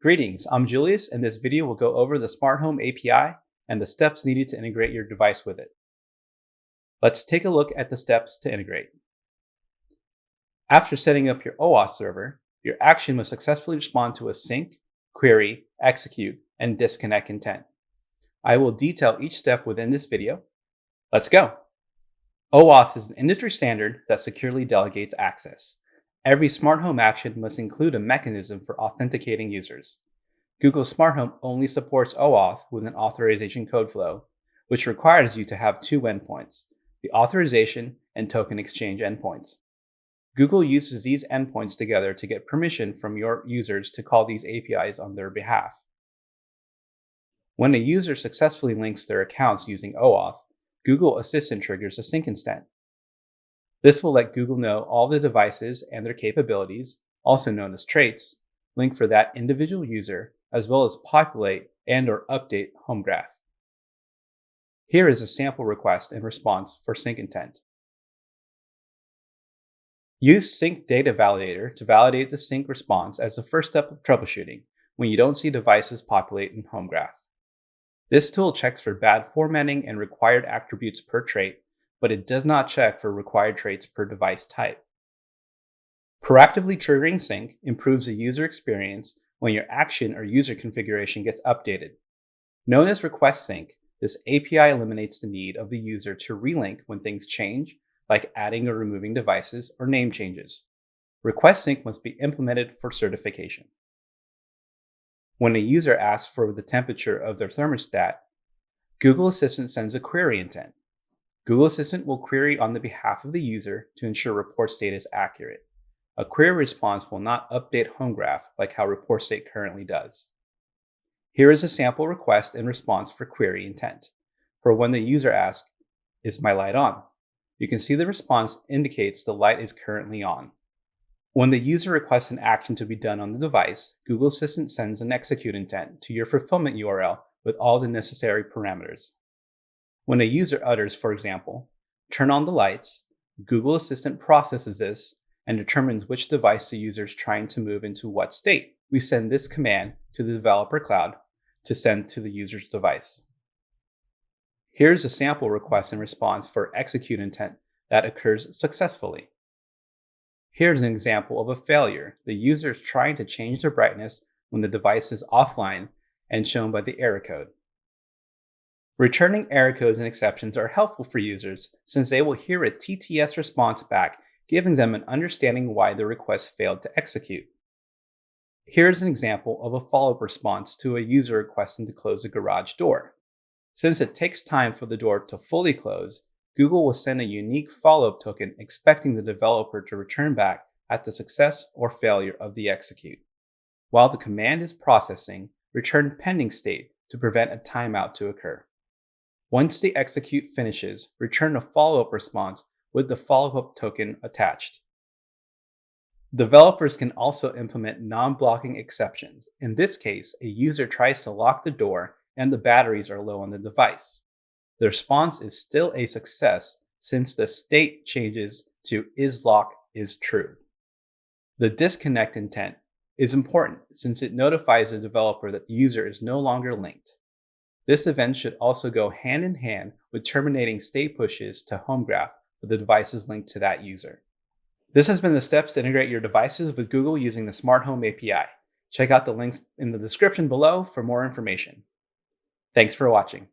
Greetings, I'm Julius, and this video will go over the Smart Home API and the steps needed to integrate your device with it. Let's take a look at the steps to integrate. After setting up your OAuth server, your action must successfully respond to a sync, query, execute, and disconnect intent. I will detail each step within this video. Let's go. OAuth is an industry standard that securely delegates access. Every smart home action must include a mechanism for authenticating users. Google Smart Home only supports OAuth with an authorization code flow, which requires you to have two endpoints, the authorization and token exchange endpoints. Google uses these endpoints together to get permission from your users to call these APIs on their behalf. When a user successfully links their accounts using OAuth, Google Assistant triggers a sync intent. This will let Google know all the devices and their capabilities, also known as traits, linked for that individual user, as well as populate and/or update home graph. Here is a sample request and response for sync intent. Use Sync Data Validator to validate the sync response as the first step of troubleshooting when you don't see devices populate in home graph. This tool checks for bad formatting and required attributes per trait, but it does not check for required traits per device type. Proactively triggering sync improves the user experience when your action or user configuration gets updated. Known as request sync, this API eliminates the need of the user to relink when things change, like adding or removing devices or name changes. Request sync must be implemented for certification. When a user asks for the temperature of their thermostat, Google Assistant sends a query intent. Google Assistant will query on the behalf of the user to ensure report state is accurate. A query response will not update home graph like how report state currently does. Here is a sample request and response for query intent. For when the user asks, "Is my light on?" You can see the response indicates the light is currently on. When the user requests an action to be done on the device, Google Assistant sends an execute intent to your fulfillment URL with all the necessary parameters. When a user utters, for example, "Turn on the lights," Google Assistant processes this and determines which device the user is trying to move into what state. We send this command to the developer cloud to send to the user's device. Here's a sample request and response for execute intent that occurs successfully. Here's an example of a failure. The user is trying to change the brightness when the device is offline and shown by the error code. Returning error codes and exceptions are helpful for users since they will hear a TTS response back, giving them an understanding why the request failed to execute. Here's an example of a follow-up response to a user requesting to close a garage door. Since it takes time for the door to fully close, Google will send a unique follow-up token expecting the developer to return back at the success or failure of the execute. While the command is processing, return pending state to prevent a timeout to occur. Once the execute finishes, return a follow-up response with the follow-up token attached. Developers can also implement non-blocking exceptions. In this case, a user tries to lock the door and the batteries are low on the device. The response is still a success since the state changes to "isLock is true." The disconnect intent is important since it notifies the developer that the user is no longer linked. This event should also go hand in hand with terminating state pushes to home graph for the devices linked to that user. This has been the steps to integrate your devices with Google using the Smart Home API. Check out the links in the description below for more information. Thanks for watching.